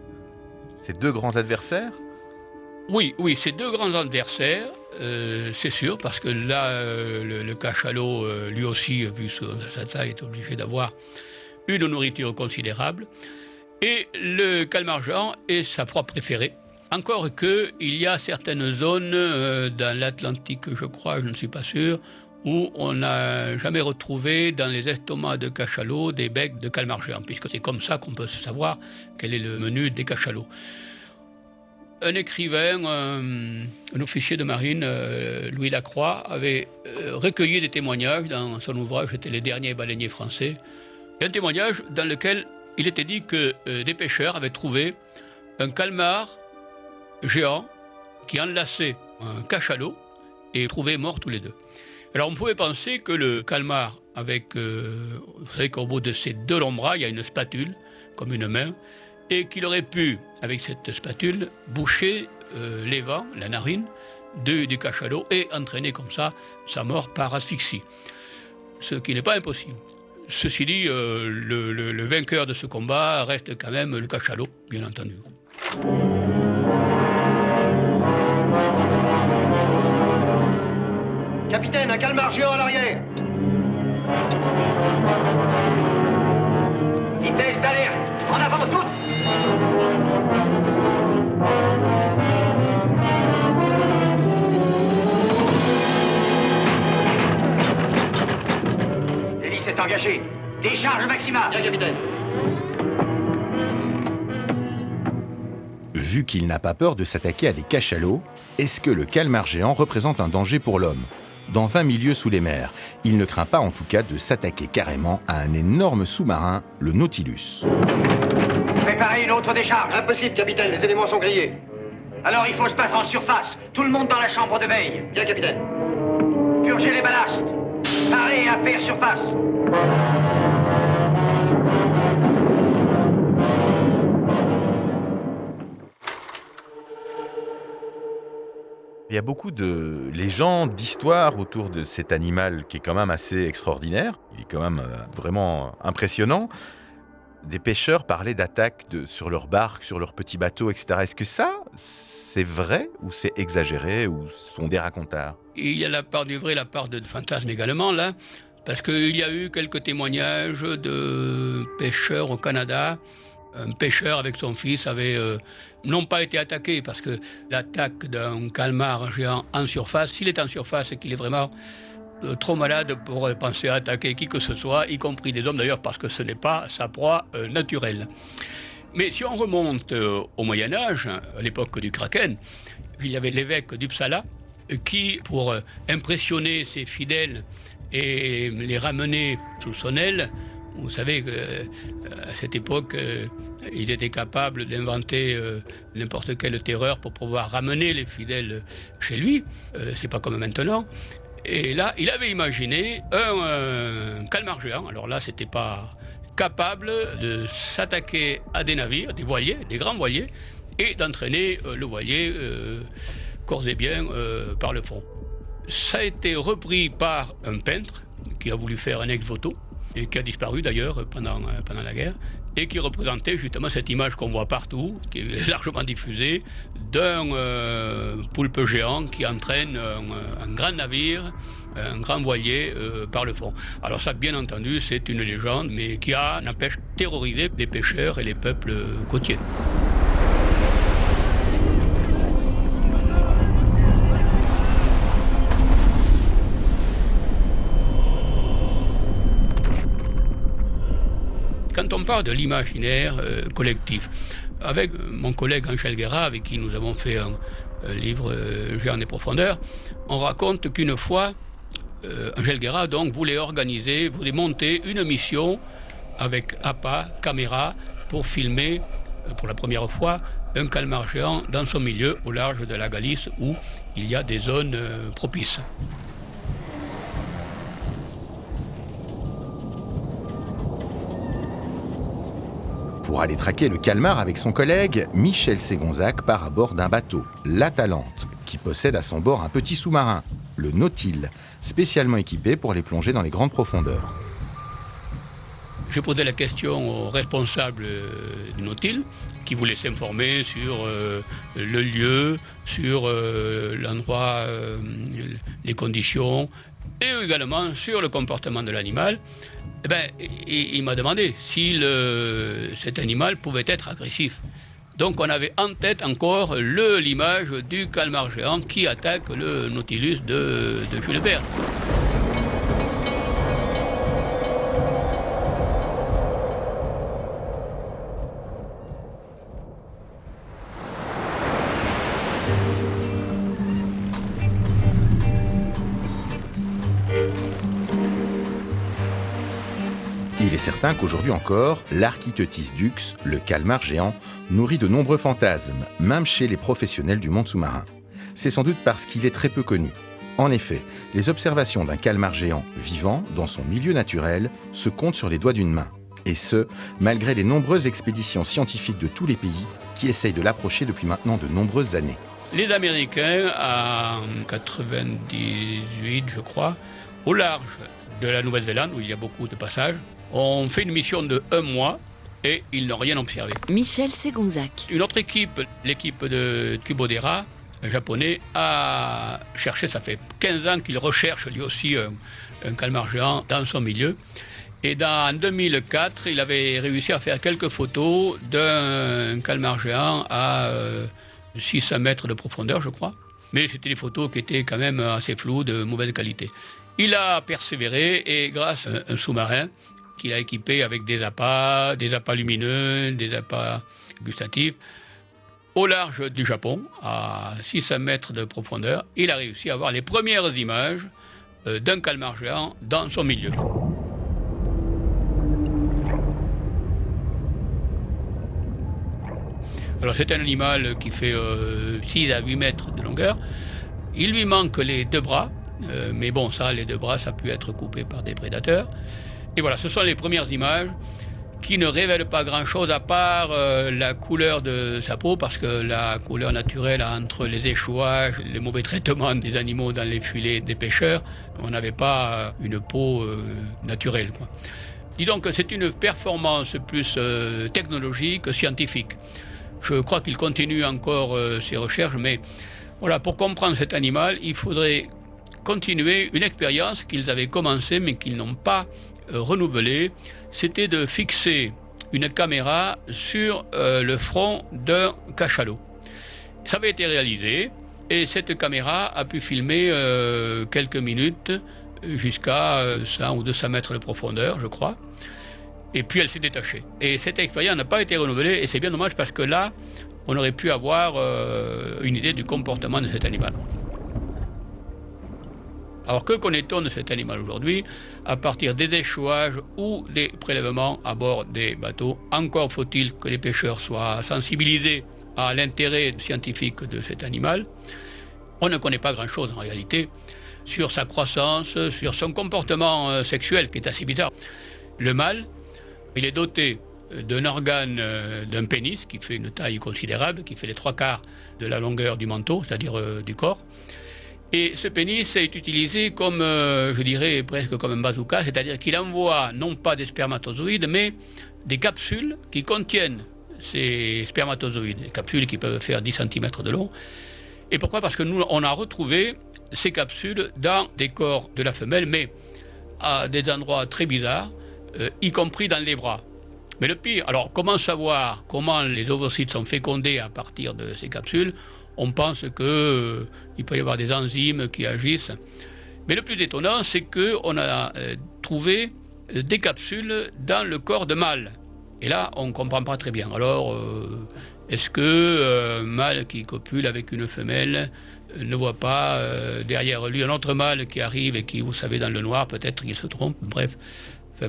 C'est 2 grands adversaires? Oui, c'est 2 grands adversaires, c'est sûr, parce que là, le cachalot, lui aussi, vu sa taille, est obligé d'avoir une nourriture considérable. Et le calmar-géant est sa proie préférée. Encore qu'il y a certaines zones dans l'Atlantique, je crois, je ne suis pas sûr, où on n'a jamais retrouvé dans les estomacs de cachalots des becs de calmar-géant, puisque c'est comme ça qu'on peut savoir quel est le menu des cachalots. Un écrivain, un officier de marine, Louis Lacroix, avait recueilli des témoignages dans son ouvrage, c'était Les derniers baleiniers français, et un témoignage dans lequel il était dit que des pêcheurs avaient trouvé un calmar géant qui enlaçait un cachalot et trouvait morts tous les 2. Alors on pouvait penser que le calmar, avec, vous savez qu'au bout de ses 2 longs bras, il y a une spatule, comme une main, et qu'il aurait pu, avec cette spatule, boucher les vents, la narine, du cachalot, et entraîner comme ça sa mort par asphyxie. Ce qui n'est pas impossible. Ceci dit, le vainqueur de ce combat reste quand même le cachalot, bien entendu. Capitaine, un calmar géant à l'arrière. Vitesse d'alerte. En avant toutes. L'hélice est engagée. Décharge maximale. Bien, capitaine. Vu qu'il n'a pas peur de s'attaquer à des cachalots, est-ce que le calmar géant représente un danger pour l'homme? Dans 20 milieux sous les mers, il ne craint pas en tout cas de s'attaquer carrément à un énorme sous-marin, le Nautilus. Préparez une autre décharge. Impossible, capitaine, les éléments sont grillés. Alors il faut se battre en surface. Tout le monde dans la chambre de veille. Bien, capitaine. Purgez les ballastes. Parez à faire surface. Il y a beaucoup de légendes, d'histoires autour de cet animal qui est quand même assez extraordinaire. Il est quand même vraiment impressionnant. Des pêcheurs parlaient d'attaques sur leurs barques, sur leurs petits bateaux, etc. Est-ce que ça, c'est vrai ou c'est exagéré ou sont des racontards? Il y a la part du vrai, la part de fantasme également, là, parce qu'il y a eu quelques témoignages de pêcheurs au Canada. Un pêcheur avec son fils avait non pas été attaqué, parce que l'attaque d'un calmar géant en surface, s'il est en surface et qu'il est vraiment trop malade pour penser à attaquer qui que ce soit, y compris des hommes d'ailleurs, parce que ce n'est pas sa proie naturelle. Mais si on remonte au Moyen-Âge, à l'époque du Kraken, il y avait l'évêque d'Uppsala qui, pour impressionner ses fidèles et les ramener sous son aile, vous savez qu'à cette époque, il était capable d'inventer n'importe quelle terreur pour pouvoir ramener les fidèles chez lui. C'est pas comme maintenant. Et là, il avait imaginé un calmar géant. Alors là, c'était pas capable de s'attaquer à des navires, des voiliers, des grands voiliers, et d'entraîner le voilier corps et bien par le fond. Ça a été repris par un peintre qui a voulu faire un ex-voto et qui a disparu d'ailleurs pendant la guerre, et qui représentait justement cette image qu'on voit partout, qui est largement diffusée, d'un poulpe géant qui entraîne un grand navire, un grand voilier par le fond. Alors ça, bien entendu, c'est une légende, mais qui a, n'empêche, terrorisé les pêcheurs et les peuples côtiers. Quand on parle de l'imaginaire collectif, avec mon collègue Angèle Guérat, avec qui nous avons fait un livre Géant des profondeurs, on raconte qu'une fois, Angèle Guérat donc voulait monter une mission avec appât, caméra, pour filmer pour la première fois un calmar géant dans son milieu au large de la Galice où il y a des zones propices. Pour aller traquer le calmar avec son collègue, Michel Ségonzac part à bord d'un bateau, l'Atalante, qui possède à son bord un petit sous-marin, le Nautile, spécialement équipé pour aller plonger dans les grandes profondeurs. J'ai posé la question au responsable du Nautile, qui voulait s'informer sur le lieu, sur l'endroit, les conditions, et également sur le comportement de l'animal. Eh bien, il m'a demandé si cet animal pouvait être agressif. Donc on avait en tête encore l'image du calmar géant qui attaque le Nautilus de Jules Verne. Il est certain qu'aujourd'hui encore, l'Architeuthis dux, le calmar géant, nourrit de nombreux fantasmes, même chez les professionnels du monde sous-marin. C'est sans doute parce qu'il est très peu connu. En effet, les observations d'un calmar géant vivant dans son milieu naturel se comptent sur les doigts d'une main. Et ce, malgré les nombreuses expéditions scientifiques de tous les pays qui essayent de l'approcher depuis maintenant de nombreuses années. Les Américains, en 1998, je crois, au large de la Nouvelle-Zélande, où il y a beaucoup de passages, ont fait une mission de 1 mois et ils n'ont rien observé. Michel Ségonzac. Une autre équipe, l'équipe de Kubodera, un japonais, a cherché, ça fait 15 ans qu'il recherche lui aussi un calmar géant dans son milieu. Et en 2004, il avait réussi à faire quelques photos d'un calmar géant à 600 mètres de profondeur, je crois. Mais c'était des photos qui étaient quand même assez floues, de mauvaise qualité. Il a persévéré et grâce à un sous-marin qu'il a équipé avec des appâts lumineux, des appâts gustatifs, au large du Japon, à 600 mètres de profondeur, il a réussi à avoir les premières images d'un calmar géant dans son milieu. Alors c'est un animal qui fait 6 à 8 mètres de longueur. Il lui manque les 2 bras, mais bon, les 2 bras, ça peut être coupé par des prédateurs. Et voilà, ce sont les premières images qui ne révèlent pas grand-chose à part la couleur de sa peau, parce que la couleur naturelle entre les échouages, les mauvais traitements des animaux dans les filets des pêcheurs, on n'avait pas une peau naturelle, quoi. Disons que c'est une performance plus technologique, scientifique. Je crois qu'il continue encore ses recherches, mais voilà, pour comprendre cet animal, il faudrait continuer une expérience qu'ils avaient commencée mais qu'ils n'ont pas renouvelée. C'était de fixer une caméra sur le front d'un cachalot. Ça avait été réalisé et cette caméra a pu filmer quelques minutes jusqu'à 100 ou 200 mètres de profondeur, je crois. Et puis elle s'est détachée. Et cette expérience n'a pas été renouvelée et c'est bien dommage parce que là, on aurait pu avoir une idée du comportement de cet animal. Alors que connaît-on de cet animal aujourd'hui? À partir des échouages ou des prélèvements à bord des bateaux, encore faut-il que les pêcheurs soient sensibilisés à l'intérêt scientifique de cet animal. On ne connaît pas grand-chose en réalité sur sa croissance, sur son comportement sexuel qui est assez bizarre. Le mâle, il est doté d'un organe d'un pénis qui fait une taille considérable, qui fait les 3/4 de la longueur du manteau, c'est-à-dire du corps. Et ce pénis est utilisé comme, je dirais, presque comme un bazooka, c'est-à-dire qu'il envoie non pas des spermatozoïdes, mais des capsules qui contiennent ces spermatozoïdes, des capsules qui peuvent faire 10 cm de long. Et pourquoi ? Parce que nous, on a retrouvé ces capsules dans des corps de la femelle, mais à des endroits très bizarres, y compris dans les bras. Mais le pire, alors comment savoir comment les ovocytes sont fécondés à partir de ces capsules ? On pense qu'il peut y avoir des enzymes qui agissent. Mais le plus étonnant, c'est qu'on a trouvé des capsules dans le corps de mâle. Et là, on ne comprend pas très bien. Alors, est-ce qu'un mâle qui copule avec une femelle ne voit pas derrière lui un autre mâle qui arrive et qui, vous savez, dans le noir, peut-être qu'il se trompe. Bref,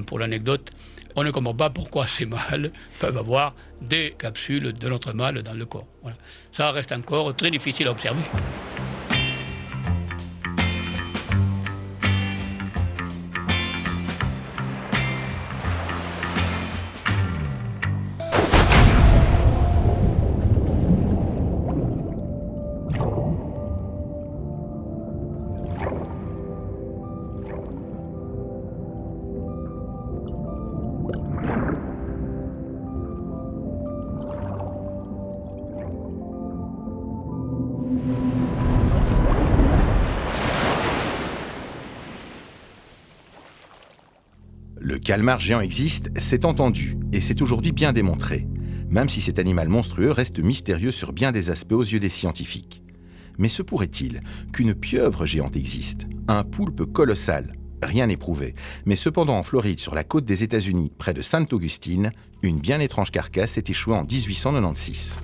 pour l'anecdote, on ne comprend pas pourquoi ces mâles peuvent avoir des capsules de notre mâle dans le corps. Voilà. Ça reste encore très difficile à observer. Le calmar géant existe, c'est entendu, et c'est aujourd'hui bien démontré, même si cet animal monstrueux reste mystérieux sur bien des aspects aux yeux des scientifiques. Mais se pourrait-il qu'une pieuvre géante existe, un poulpe colossal ? Rien n'est prouvé, mais cependant en Floride, sur la côte des États-Unis, près de Sainte-Augustine, une bien étrange carcasse est échouée en 1896.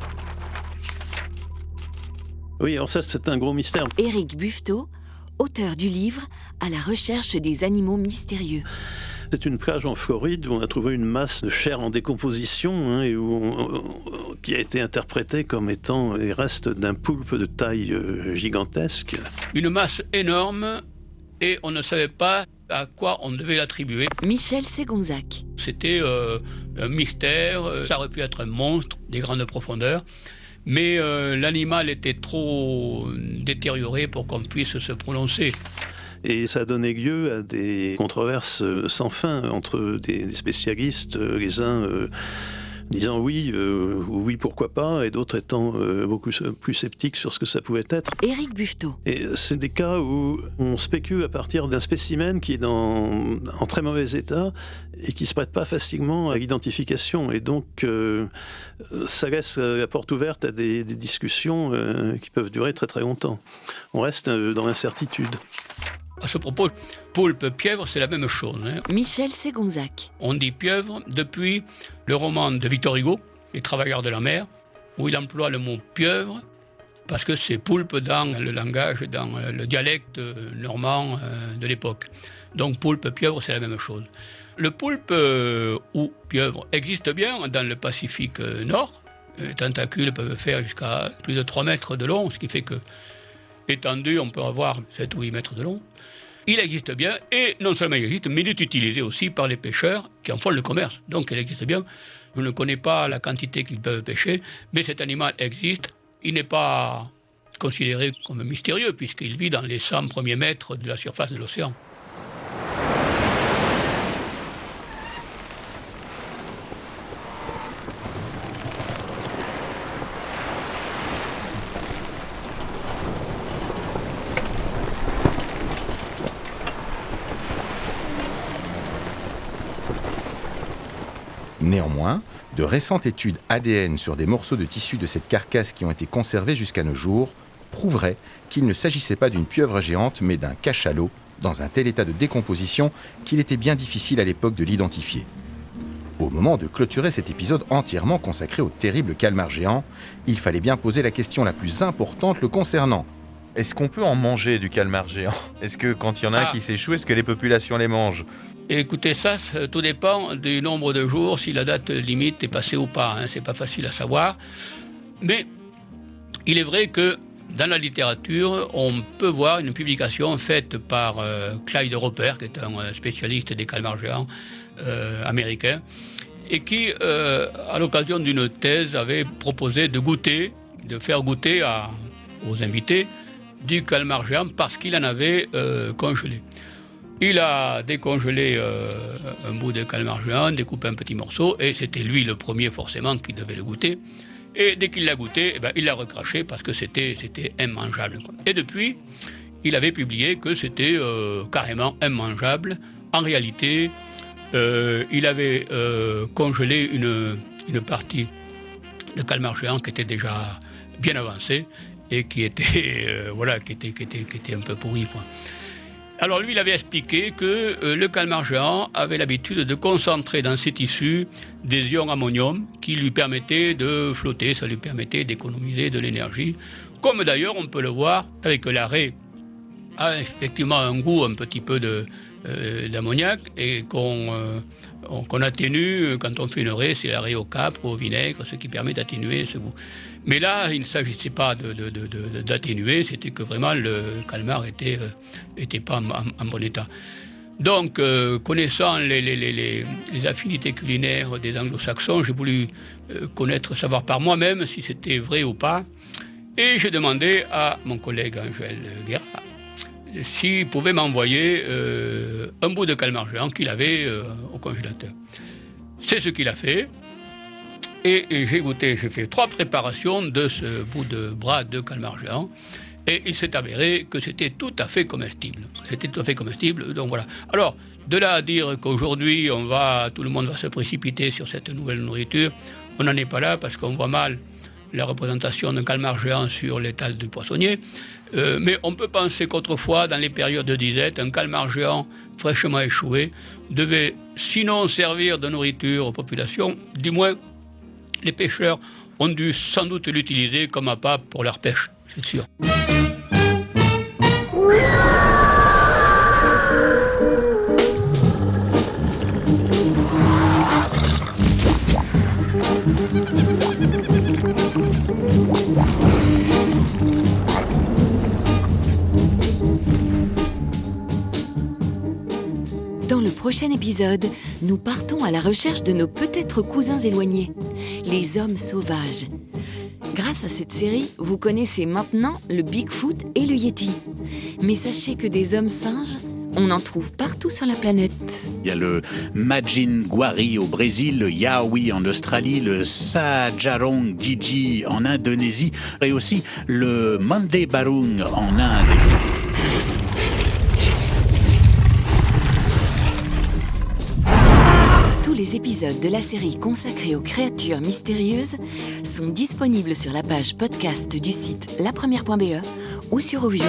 Oui, alors ça, c'est un gros mystère. Éric Buffetot, auteur du livre « À la recherche des animaux mystérieux ». C'est une plage en Floride où on a trouvé une masse de chair en décomposition et qui a été interprétée comme étant les restes d'un poulpe de taille gigantesque. Une masse énorme et on ne savait pas à quoi on devait l'attribuer. Michel Ségonzac. C'était un mystère, ça aurait pu être un monstre des grandes profondeurs, mais l'animal était trop détérioré pour qu'on puisse se prononcer. Et ça a donné lieu à des controverses sans fin entre des spécialistes, les uns disant oui, oui pourquoi pas, et d'autres étant beaucoup plus sceptiques sur ce que ça pouvait être. Éric Buffetot. Et c'est des cas où on spécule à partir d'un spécimen qui est en très mauvais état et qui ne se prête pas facilement à l'identification. Et donc ça laisse la porte ouverte à des discussions qui peuvent durer très très longtemps. On reste dans l'incertitude. À ce propos, poulpe-pieuvre, c'est la même chose. Michel Ségonzac. On dit pieuvre depuis le roman de Victor Hugo, Les Travailleurs de la mer, où il emploie le mot pieuvre, parce que c'est poulpe dans le langage, dans le dialecte normand de l'époque. Donc poulpe-pieuvre, c'est la même chose. Le poulpe ou pieuvre existe bien dans le Pacifique Nord. Les tentacules peuvent faire jusqu'à plus de 3 mètres de long, ce qui fait que, étendu, on peut avoir 7 ou 8 mètres de long. Il existe bien, et non seulement il existe, mais il est utilisé aussi par les pêcheurs qui en font le commerce. Donc il existe bien. Je ne connais pas la quantité qu'ils peuvent pêcher, mais cet animal existe. Il n'est pas considéré comme mystérieux, puisqu'il vit dans les 100 premiers mètres de la surface de l'océan. Néanmoins, de récentes études ADN sur des morceaux de tissu de cette carcasse qui ont été conservés jusqu'à nos jours prouveraient qu'il ne s'agissait pas d'une pieuvre géante mais d'un cachalot dans un tel état de décomposition qu'il était bien difficile à l'époque de l'identifier. Au moment de clôturer cet épisode entièrement consacré au terrible calmar géant, il fallait bien poser la question la plus importante le concernant. Est-ce qu'on peut en manger du calmar géant ? Est-ce que quand il y en a un qui s'échoue, est-ce que les populations les mangent ? Écoutez, ça, tout dépend du nombre de jours, si la date limite est passée ou pas. C'est pas facile à savoir. Mais il est vrai que dans la littérature, on peut voir une publication faite par Clyde Roper, qui est un spécialiste des calmars géants américains, et qui, à l'occasion d'une thèse, avait proposé de faire goûter aux invités du calmar géant parce qu'il en avait congelé. Il a décongelé un bout de calmar géant, découpé un petit morceau, et c'était lui le premier forcément qui devait le goûter. Et dès qu'il l'a goûté, il l'a recraché parce que c'était immangeable. Et depuis, il avait publié que c'était carrément immangeable. En réalité, il avait congelé une partie de calmar géant qui était déjà bien avancée et qui était un peu pourri, quoi. Alors lui, il avait expliqué que le calmar géant avait l'habitude de concentrer dans ses tissus des ions ammonium qui lui permettaient de flotter, ça lui permettait d'économiser de l'énergie. Comme d'ailleurs on peut le voir avec la raie, a effectivement un goût un petit peu d'ammoniac et qu'on atténue quand on fait une raie, c'est la raie au capre, au vinaigre, ce qui permet d'atténuer ce goût. Mais là, il ne s'agissait pas d'atténuer, c'était que vraiment le calmar était pas en bon état. Donc, connaissant les affinités culinaires des anglo-saxons, j'ai voulu savoir par moi-même si c'était vrai ou pas. Et j'ai demandé à mon collègue Angèle Guérat s'il pouvait m'envoyer un bout de calmar géant qu'il avait au congélateur. C'est ce qu'il a fait. Et j'ai fait 3 préparations de ce bout de bras de calmar géant. Et il s'est avéré que c'était tout à fait comestible. Donc voilà. Alors, de là à dire qu'aujourd'hui, tout le monde va se précipiter sur cette nouvelle nourriture, on n'en est pas là parce qu'on voit mal la représentation d'un calmar géant sur l'étal du poissonnier. Mais on peut penser qu'autrefois, dans les périodes de disette, un calmar géant fraîchement échoué devait sinon servir de nourriture aux populations, du moins les pêcheurs ont dû sans doute l'utiliser comme appât pour leur pêche, c'est sûr. Dans le prochain épisode, nous partons à la recherche de nos peut-être cousins éloignés, les hommes sauvages. Grâce à cette série, vous connaissez maintenant le Bigfoot et le Yeti. Mais sachez que des hommes singes, on en trouve partout sur la planète. Il y a le Majinguari au Brésil, le Yaoi en Australie, le Sajarong Gigi en Indonésie et aussi le Mande Barung en Inde. Tous les épisodes de la série consacrée aux créatures mystérieuses sont disponibles sur la page podcast du site lapremière.be ou sur Ovio.